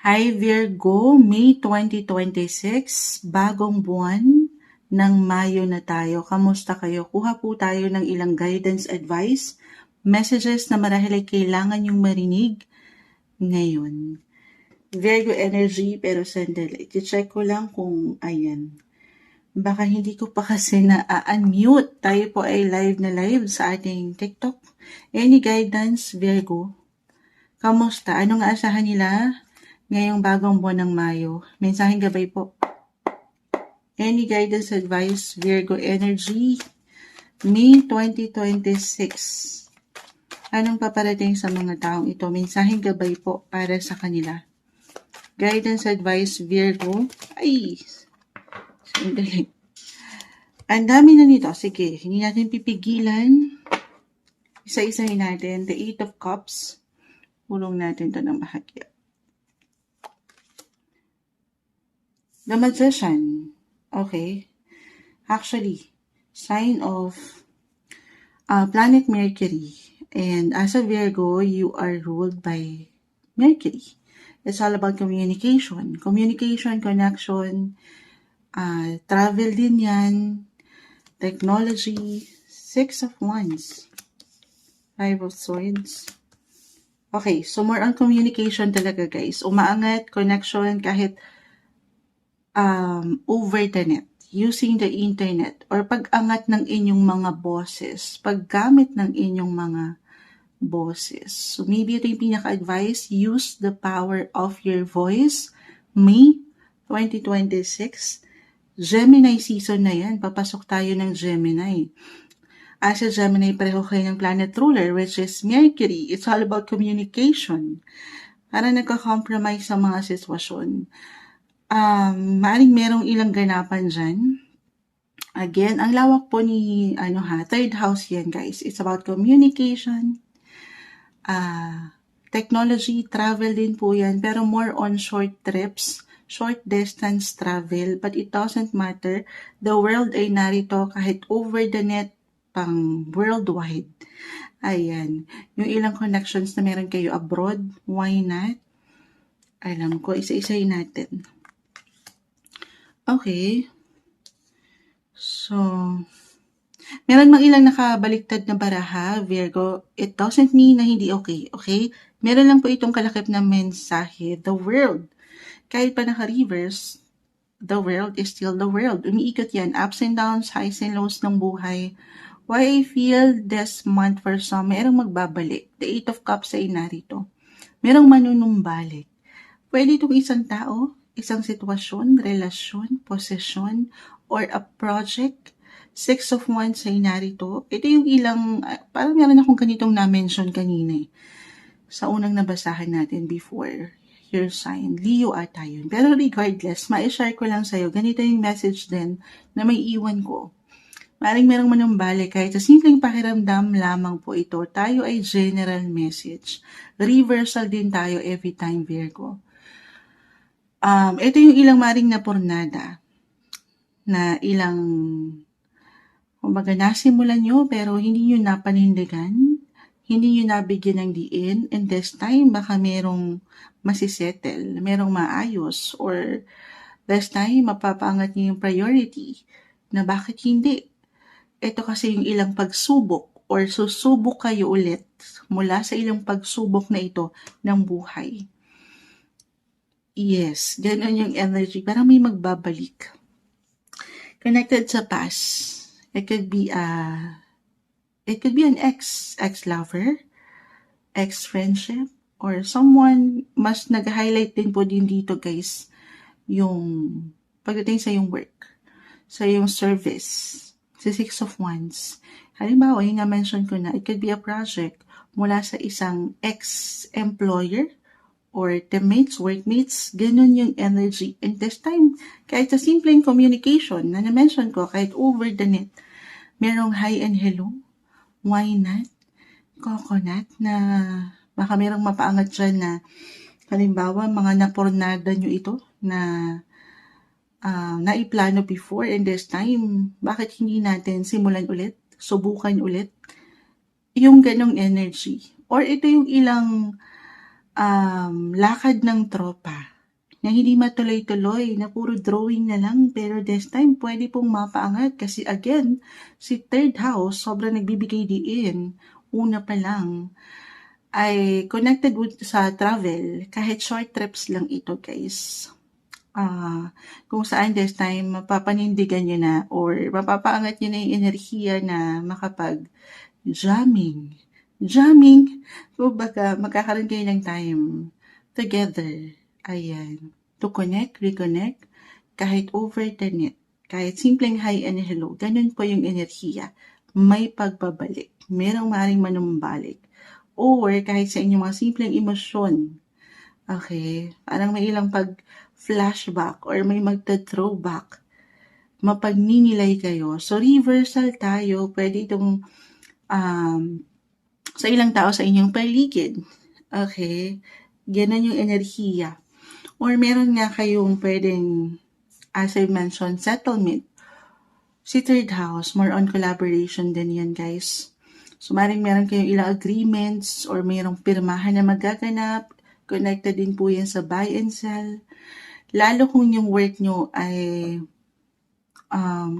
Hi Virgo, May 2026, bagong buwan ng Mayo na tayo. Kamusta kayo? Kuha po tayo ng ilang guidance advice, messages na marahil ay kailangan yung marinig ngayon. Virgo energy, pero sandali. I-check ko lang kung ayan. Baka hindi ko pa kasi na-unmute. Tayo po ay live na live sa ating TikTok. Any guidance, Virgo? Kamusta? Anong aasahan nila ngayong bagong buwan ng Mayo? Mensaheng gabay po. Any guidance advice, Virgo energy, May 2026. Anong paparating sa mga taong ito? Mensaheng gabay po para sa kanila. Guidance advice, Virgo. Ay, sandali. Ang dami na nito. Sige, hindi natin pipigilan. Isa-isahin natin. The Eight of Cups. Pulong natin to ng bahagya. The Magician. Okay. Actually, sign of planet Mercury. And as a Virgo, you are ruled by Mercury. It's all about communication. Communication, connection, travel din yan, technology, Six of Wands, Five of Swords. Okay, so more on communication talaga guys. Umaangat, connection, kahit over the net, using the internet, or pag-angat ng inyong mga boses, paggamit ng inyong mga boses. So maybe ito yung pinaka-advice, use the power of your voice. May 2026, Gemini season na yan. Papasok tayo ng Gemini. As a Gemini, pareho kayo ng planet ruler, which is Mercury. It's all about communication. Para nagka-compromise sa mga sitwasyon. Maaring merong ilang ganapan dyan. Again, ang lawak po ni, third house yan guys. It's about communication, technology, travel din po yan. Pero more on short trips, short distance travel. But it doesn't matter. The world ay narito kahit over the net, pang worldwide. Ayan. Yung ilang connections na meron kayo abroad, why not? Alam ko, isa-isayin natin. Okay. So, meron mang ilang nakabaliktad na baraha, Virgo. It doesn't mean na hindi okay, okay? Meron lang po itong kalakip na mensahe, the world. Kahit pa naka-reverse, the world is still the world. Umiikot yan, ups and downs, highs and lows ng buhay. Why I feel this month for some, merong magbabalik. The Eight of Cups ay narito. Merong manunumbalik. Pwede itong isang tao, isang sitwasyon, relasyon, posesyon, or a project. Six of Wands ay narito. Ito yung ilang, parang meron akong ganitong na-mention kanina sa unang nabasahan natin before your sign. Leo ata yun. Pero regardless, ma-share ko lang sa'yo. Ganito yung message din na may iwan ko. Maring merong manumbalik kahit sa simpleng pakiramdam lamang po ito. Tayo ay general message. Reversal din tayo every time, Virgo. Ito yung ilang maring napurnada na ilang, kumbaga nasimulan nyo pero hindi nyo napanindigan, hindi nyo nabigyan ng diin, and this time baka merong masisettle, merong maayos, or this time mapapaangat nyo yung priority na bakit hindi. Ito kasi yung ilang pagsubok or susubok kayo ulit mula sa ilang pagsubok na ito ng buhay. Yes, ganun yung energy. Parang may magbabalik. Connected sa past. It could be an ex-lover, ex-friendship, or someone. Mas nag-highlight din po din dito guys yung pagdating sa yung work, sa yung service. Sa Six of Wands. Halimbawa, yung na-mention ko na, it could be a project mula sa isang ex-employer or teammates, workmates, ganun yung energy. And this time, kahit sa simpleng communication na na-mention ko, kahit over the net, merong hi and hello, why not? Coconut na baka merong mapaangat dyan na halimbawa, mga napornada nyo ito na naiplano before, and this time, bakit hindi natin simulan ulit, subukan ulit, yung ganong energy. Or ito yung ilang lakad ng tropa na hindi matuloy-tuloy, na puro drawing na lang, pero this time pwede pong mapaangat kasi again, si third house sobrang nagbibigay diin. Una pa lang ay connected sa travel, kahit short trips lang ito guys. Kung saan this time mapapanindigan nyo na or mapapaangat nyo na yung enerhiya na makapag-jamming. Kumbaga, magkakaroon kayo ng time together. Ayan. To connect, reconnect, kahit over the net. Kahit simpleng hi and hello. Ganun po yung enerhiya. May pagbabalik. Merong maaaring manumbalik. Or kahit sa inyong mga simpleng emosyon. Okay? Parang may ilang pag-flashback or may magta-throwback. Mapagninilay kayo. So, reversal tayo. Pwede itong sa ilang tao sa inyong paligid. Okay? Ganun yung enerhiya. Or meron nga kayong pwedeng, as I mentioned, settlement. Si third house, more on collaboration din yan guys. So maring meron kayong ilang agreements or mayroong pirmahan na magaganap. Connected din po yan sa buy and sell. Lalo kung yung work nyo ay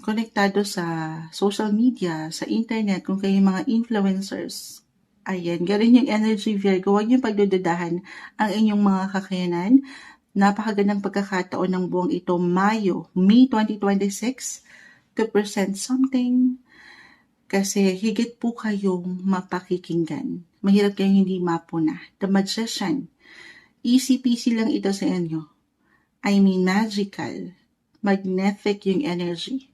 konektado sa social media, sa internet, kung kayo mga influencers. Ayan, ganun yung energy Virgo. Huwag niyong pagdududahan ang inyong mga kakayanan. Napakagandang pagkakataon ng buwang ito, May 2026, to present something. Kasi higit po kayong mapakikinggan. Mahirap kayong hindi mapuna. The Magician. Easy peasy lang ito sa inyo. I mean, magical. Magnetic yung energy.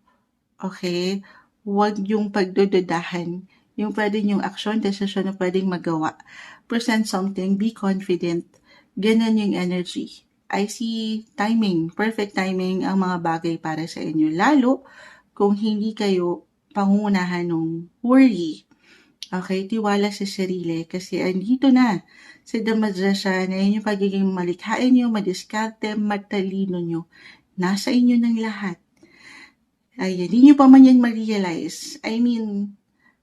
Okay? Huwag yung pagdududahan. Yung pwede yung action, decision na pwedeng magawa. Present something, be confident. Ganun yung energy. I see timing, perfect timing ang mga bagay para sa inyo. Lalo kung hindi kayo pangunahan ng worry. Okay, tiwala sa sarili kasi andito na si The Magician na yun yung pagiging malikhain nyo, madiskarte, matalino nyo. Nasa inyo ng lahat. Ayan, hindi nyo pa man yan ma-realize. I mean,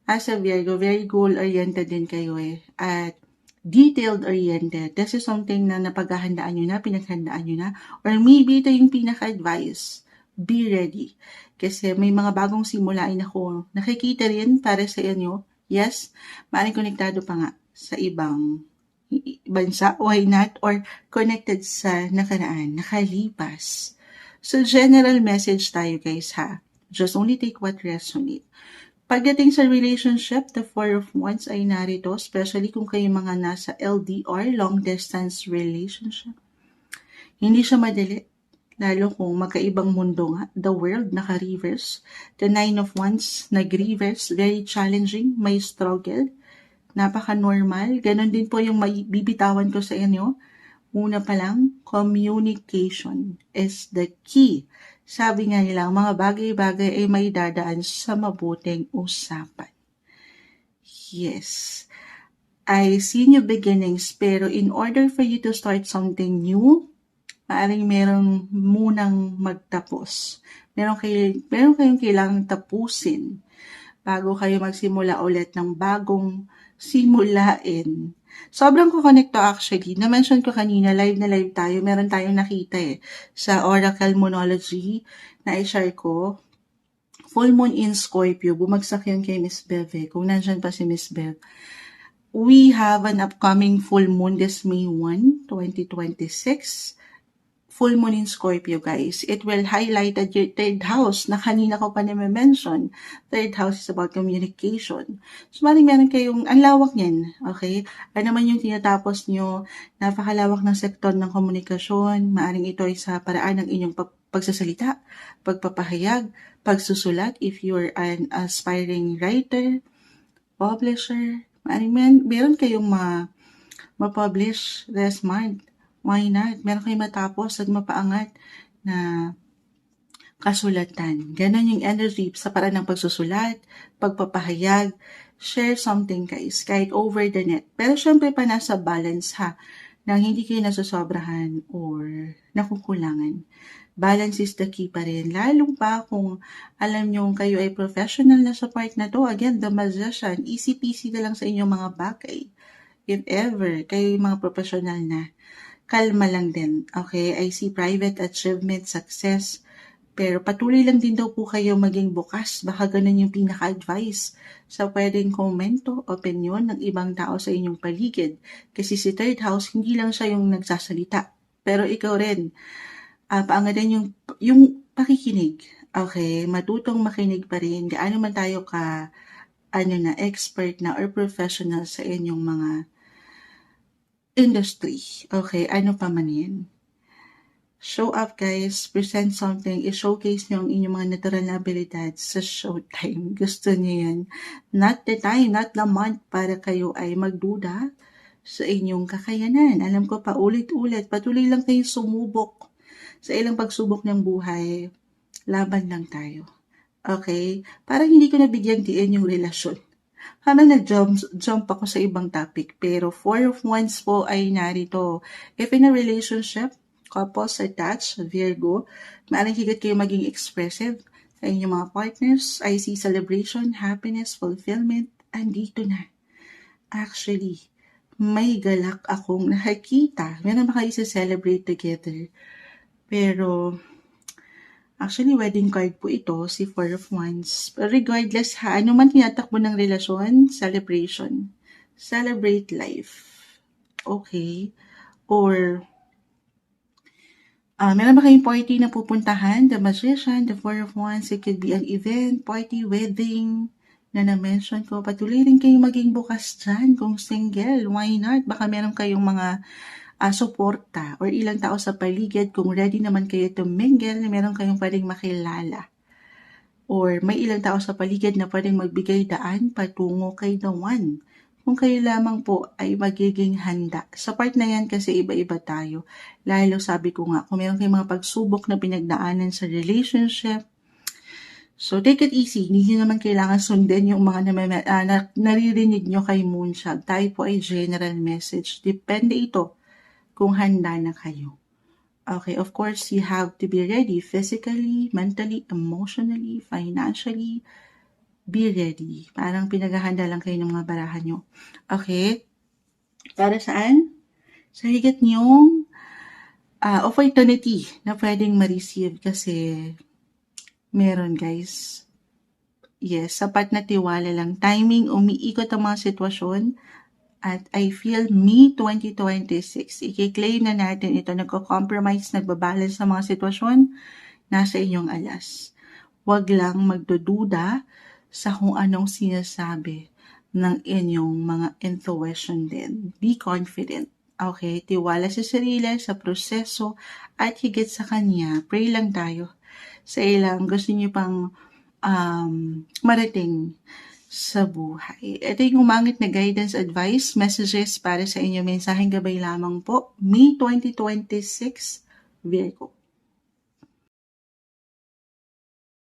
as a Virgo, very goal-oriented din kayo eh. At detailed-oriented. This is something na napaghahandaan nyo na, pinaghandaan nyo na. Or maybe ito yung pinaka-advice. Be ready. Kasi may mga bagong simulain ako. Nakikita rin para sa inyo. Yes, maaaring konektado pa nga sa ibang bansa, why not? Or connected sa nakaraan, nakalipas. So, general message tayo guys ha. Just only take what resonate. Pagdating sa relationship, the Four of Wands ay narito, especially kung kayo mga nasa LDR, long distance relationship. Hindi siya madali, lalo kung magkaibang mundo nga, the world naka-reverse. The Nine of Wands nag-reverse, very challenging, may struggle, napaka-normal. Ganon din po yung bibitawan ko sa inyo. Una pa lang, communication is the key. Sabi nga nila, ang mga bagay-bagay ay may dadaan sa mabuting usapan. Yes. I see new beginnings, pero in order for you to start something new, maaaring merong munang magtapos. Meron kayong kailangang tapusin bago kayo magsimula ulit ng bagong simulain. Sobrang kukonekto actually. Na-mention ko kanina, live na live tayo. Meron tayong nakita sa Oracle Moonology na i-share ko. Full Moon in Scorpio. Bumagsak yun kay Miss Bev kung nandyan pa si Miss Bev. We have an upcoming full moon this May 1, 2026. Full moon in Scorpio, guys. It will highlight your third house na kanina ko pa na-mention. Third house is about communication. So, meron kayong, ang lawak niyan, okay? Ano naman yung tinatapos nyo, napakalawak ng sektor ng komunikasyon. Maaring ito ay sa paraan ng inyong pagsasalita, pagpapahayag, pagsusulat, if you're an aspiring writer, publisher, maaring meron kayong ma-publish this month. Why not? Meron kayong matapos at mapaangat na kasulatan. Ganon yung energy sa paraan ng pagsusulat, pagpapahayag, share something guys, kahit over the net. Pero syempre pa nasa balance ha, nang hindi kayo nasasobrahan or nakukulangan. Balance is the key pa rin. Lalo pa kung alam nyo kayo ay professional na sa part na to. Again, The Magician, easy peasy na lang sa inyong mga bagay. if ever kayo yung mga professional na, kalma lang din, okay? I see private achievement, success, pero patuloy lang din daw po kayo maging bukas. Baka ganun yung pinaka-advice sa pwedeng komento, opinion ng ibang tao sa inyong paligid. Kasi si third house, hindi lang siya yung nagsasalita. Pero ikaw rin, paangalan yung pakikinig. Okay, matutong makinig pa rin. Gaano man tayo ka, expert na or professional sa inyong mga industry. Okay, ano pa man yan. Show up guys, present something, i-showcase nyo ang inyong mga natural na abilidad sa showtime. Gusto nyo yan. Not the time, not the month para kayo ay magduda sa inyong kakayanan. Alam ko pa ulit-ulit, patuloy lang kayo sumubok sa ilang pagsubok ng buhay. Laban lang tayo. Okay? Parang hindi ko nabigyang diin yung relasyon. Parang nag-jump ako sa ibang topic. Pero 4 of Wands po ay narito. If in a relationship, couples attached, Virgo, maaaring higit kayo maging expressive sa inyong mga partners. I see celebration, happiness, fulfillment. Andito na. Actually, may galak akong nakikita. Meron ba kayo celebrate together? Pero, actually, wedding card po ito, si Four of Wands. But regardless ha, ano man tinatakbo ng relasyon, celebration. Celebrate life. Okay? Or, meron ba kayong party na pupuntahan? The Magician, the Four of Wands, it could be an event, party, wedding, na na-mention ko. Patuloy rin kayong maging bukas dyan kung single. Why not? Baka meron kayong mga suporta or ilang tao sa paligid. Kung ready naman kayo to mingle, meron kayong pwedeng makilala. Or may ilang tao sa paligid na pwedeng magbigay daan patungo kay the one. Kung kayo lamang po ay magiging handa. Sa part na yan kasi iba-iba tayo. Lalo sabi ko nga, kung meron kayong mga pagsubok na pinagdaanan sa relationship, so take it easy. Hindi nyo naman kailangan sundin yung mga naririnig nyo kay Moonshag. Tayo po ay general message. Depende ito kung handa na kayo. Okay, of course, you have to be ready physically, mentally, emotionally, financially. Be ready. Parang pinaghahanda lang kayo ng mga barahan nyo. Okay? Para saan? Sa higit niyong opportunity na pwedeng ma-receive kasi meron guys. Yes, sapat na tiwala lang. Timing, umiikot ang mga sitwasyon. At I feel me 2026, i-claim na natin ito, nagko-compromise, nagbabalance sa mga sitwasyon, nasa inyong alas. Huwag lang magdududa sa kung anong sinasabi ng inyong mga intuition din. Be confident. Okay? Tiwala sa sarili, sa proseso, at higit sa kanya, pray lang tayo sa ilang gusto niyo pang marating sa buhay. Ito yung umangit na guidance, advice, messages para sa inyo. Mensaheng gabay lamang po. May 2026, Virgo.